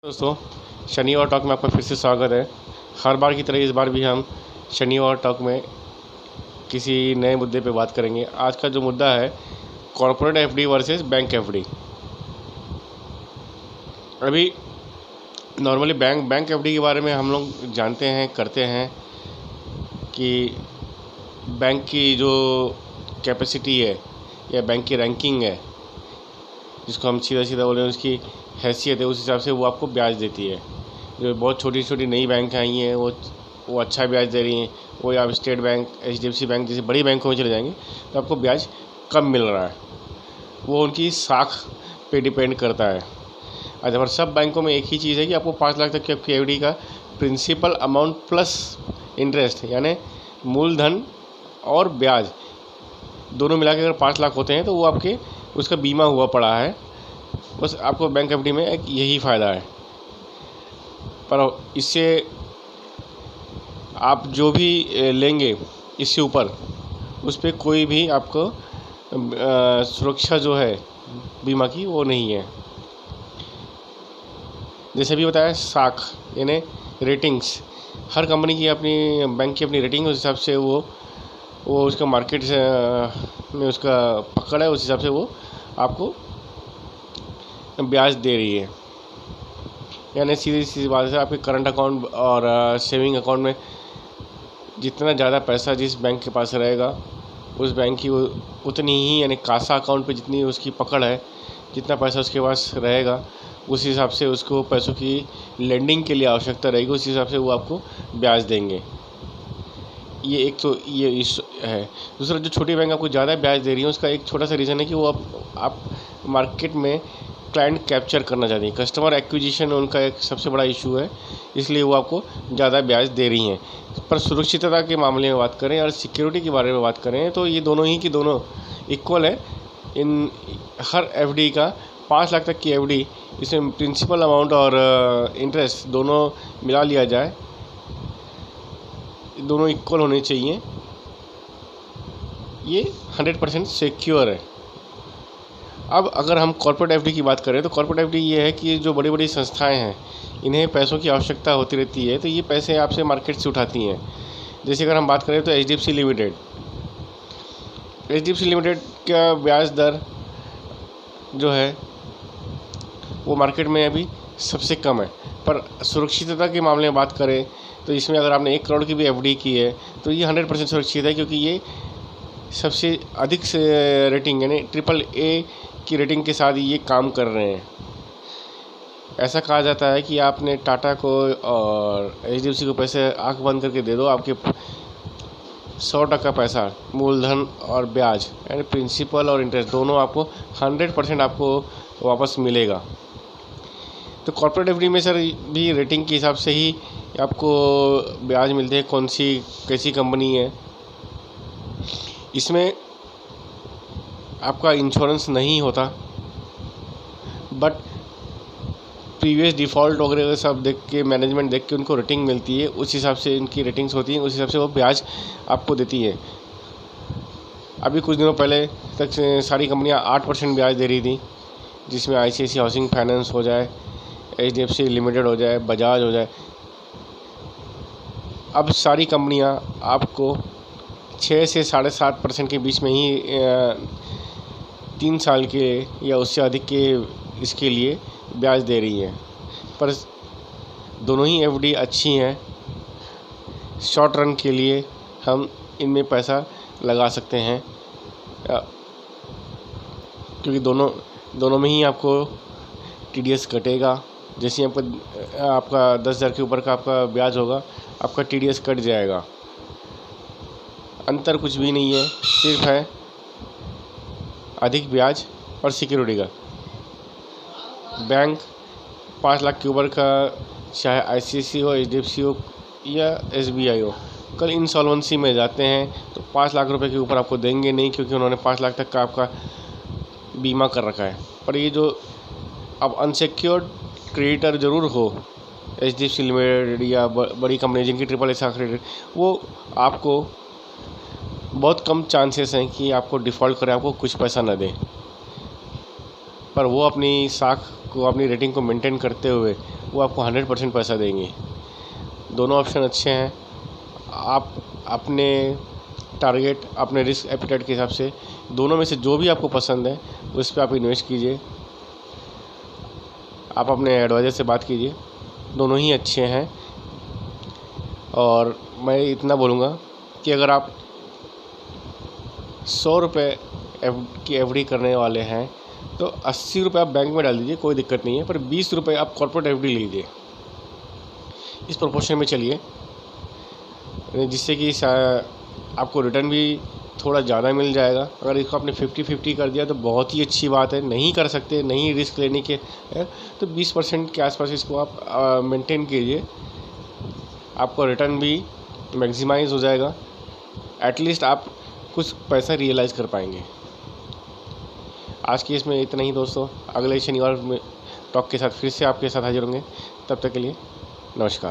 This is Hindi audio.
दोस्तों, शनिवार टॉक में आपका फिर से स्वागत है। हर बार की तरह इस बार भी हम शनिवार टॉक में किसी नए मुद्दे पे बात करेंगे। आज का जो मुद्दा है corporate FD versus bank FD. अभी नॉर्मली बैंक एफडी के बारे में हम लोग जानते हैं, करते हैं कि बैंक की जो कैपेसिटी है या बैंक की रैंकिंग है, जिसको हम सीधा सीधा बोले उसकी हैसियत है, उस हिसाब से वो आपको ब्याज देती है। जो बहुत छोटी छोटी नई बैंक आई हैं वो अच्छा ब्याज दे रही हैं। वो आप स्टेट बैंक, HDFC बैंक जैसे बड़ी बैंकों में चले जाएंगे तो आपको ब्याज कम मिल रहा है। वो उनकी साख पे डिपेंड करता है। आज हमारे सब बैंकों में एक ही चीज़ है कि आपको 5 लाख तक की आपकी एफडी का प्रिंसिपल अमाउंट प्लस इंटरेस्ट यानी मूलधन और ब्याज दोनों मिला के अगर 5 लाख होते हैं तो वो आपके उसका बीमा हुआ पड़ा है। बस आपको बैंक एफडी में एक यही फ़ायदा है। पर इससे आप जो भी लेंगे इससे ऊपर उस पर कोई भी आपको सुरक्षा जो है बीमा की वो नहीं है। जैसे भी बताया साख यानी रेटिंग्स, हर कंपनी की अपनी बैंक की अपनी रेटिंग, उस हिसाब से वो उसका मार्केट में उसका पकड़ है, उस हिसाब से वो आपको ब्याज दे रही है। यानी सीधी सीधी बात है, आपके करंट अकाउंट और सेविंग अकाउंट में जितना ज़्यादा पैसा जिस बैंक के पास रहेगा उस बैंक की उतनी ही यानी कासा अकाउंट पे जितनी उसकी पकड़ है, जितना पैसा उसके पास रहेगा उस हिसाब से उसको पैसों की लेंडिंग के लिए आवश्यकता रहेगी, उस हिसाब से वो आपको ब्याज देंगे। ये एक तो ये इस है। दूसरा, जो छोटी बैंक आपको ज़्यादा ब्याज दे रही है उसका एक छोटा सा रीज़न है कि वो आप मार्केट में क्लाइंट कैप्चर करना चाहती हैं। कस्टमर एक्विजिशन उनका एक सबसे बड़ा इशू है, इसलिए वो आपको ज़्यादा ब्याज दे रही हैं। पर सुरक्षितता के मामले में बात करें और सिक्योरिटी के बारे में बात करें तो ये दोनों ही की दोनों इक्वल है। इन हर एफडी का 5 लाख तक की एफडी, इसमें प्रिंसिपल अमाउंट और इंटरेस्ट दोनों मिला लिया जाए, दोनों इक्वल होने चाहिए। ये 100% सिक्योर है। अब अगर हम कॉर्पोरेट एफडी की बात करें तो कॉर्पोरेट एफडी ये है कि जो बड़ी बड़ी संस्थाएं हैं इन्हें पैसों की आवश्यकता होती रहती है, तो ये पैसे आपसे मार्केट से उठाती हैं। जैसे अगर हम बात करें तो HDFC लिमिटेड का ब्याज दर जो है वो मार्केट में अभी सबसे कम है। पर सुरक्षितता के मामले में बात करें तो इसमें अगर आपने 1 करोड़ की भी एफडी की है तो ये 100% सुरक्षित है, क्योंकि ये सबसे अधिक से रेटिंग यानी AAA की रेटिंग के साथ ये काम कर रहे हैं। ऐसा कहा जाता है कि आपने टाटा को और HDFC को पैसे आंख बंद करके दे दो, आपके 100% पैसा मूलधन और ब्याज यानी प्रिंसिपल और इंटरेस्ट दोनों आपको 100% आपको वापस मिलेगा। तो कॉर्पोरेट एफडी में सर भी रेटिंग के हिसाब से ही आपको ब्याज मिलते हैं, कौन सी कैसी कंपनी है। इसमें आपका इंश्योरेंस नहीं होता, बट प्रीवियस डिफ़ॉल्ट वगैरह सब देख के मैनेजमेंट देख के उनको रेटिंग मिलती है, उस हिसाब से इनकी रेटिंग्स होती हैं, उस हिसाब से वो ब्याज आपको देती है। अभी कुछ दिनों पहले तक सारी कंपनियां 8% ब्याज दे रही थी, जिसमें ICICI हाउसिंग फाइनेंस हो जाए, HDFC लिमिटेड हो जाए, बजाज हो जाए। अब सारी कंपनियां आपको 6 से 7.5% के बीच में ही 3 साल के या उससे अधिक के इसके लिए ब्याज दे रही हैं। पर दोनों ही एफडी अच्छी हैं। शॉर्ट रन के लिए हम इनमें पैसा लगा सकते हैं, क्योंकि दोनों में ही आपको TDS कटेगा। जैसे आपका 10,000 के ऊपर का आपका ब्याज होगा, आपका TDS कट जाएगा। अंतर कुछ भी नहीं है, सिर्फ है अधिक ब्याज और सिक्योरिटी का। बैंक 5 लाख के ऊपर का, चाहे ICICI हो, HDFC हो या SBI हो, कल इंसॉल्वेंसी में जाते हैं तो 5 लाख रुपए के ऊपर आपको देंगे नहीं, क्योंकि उन्होंने 5 लाख तक का आपका बीमा कर रखा है। पर ये जो अब अनसिक्योर्ड क्रेडिटर ज़रूर हो, HDFC लिमिटेड या बड़ी कंपनी जिनकी AAA क्रेडिट, वो आपको बहुत कम चांसेस हैं कि आपको डिफ़ॉल्ट करें, आपको कुछ पैसा ना दें। पर वो अपनी साख को, अपनी रेटिंग को मेंटेन करते हुए वो आपको 100% पैसा देंगे। दोनों ऑप्शन अच्छे हैं। आप अपने टारगेट, अपने रिस्क एपिटाइट के हिसाब से दोनों में से जो भी आपको पसंद है उस पर आप इन्वेस्ट कीजिए। आप अपने एडवाइज़र से बात कीजिए, दोनों ही अच्छे हैं। और मैं इतना बोलूँगा कि अगर आप 100 रुपये की एफडी करने वाले हैं तो 80 रुपये आप बैंक में डाल दीजिए, कोई दिक्कत नहीं है, पर 20 रुपये आप कॉर्पोरेट एफडी लीजिए। इस प्रोपोर्शन में चलिए, जिससे कि आपको रिटर्न भी थोड़ा ज़्यादा मिल जाएगा। अगर इसको आपने 50-50 कर दिया तो बहुत ही अच्छी बात है। नहीं कर सकते, नहीं रिस्क लेने के है तो 20% के आसपास इसको आप मेंटेन कीजिए, आपको रिटर्न भी मैक्सिमाइज़ हो जाएगा। एटलीस्ट आप कुछ पैसा रियलाइज़ कर पाएंगे। आज की इसमें इतना ही दोस्तों। अगले शनिवार में टॉक के साथ फिर से आपके साथ हाजिर होंगे। तब तक के लिए नमस्कार।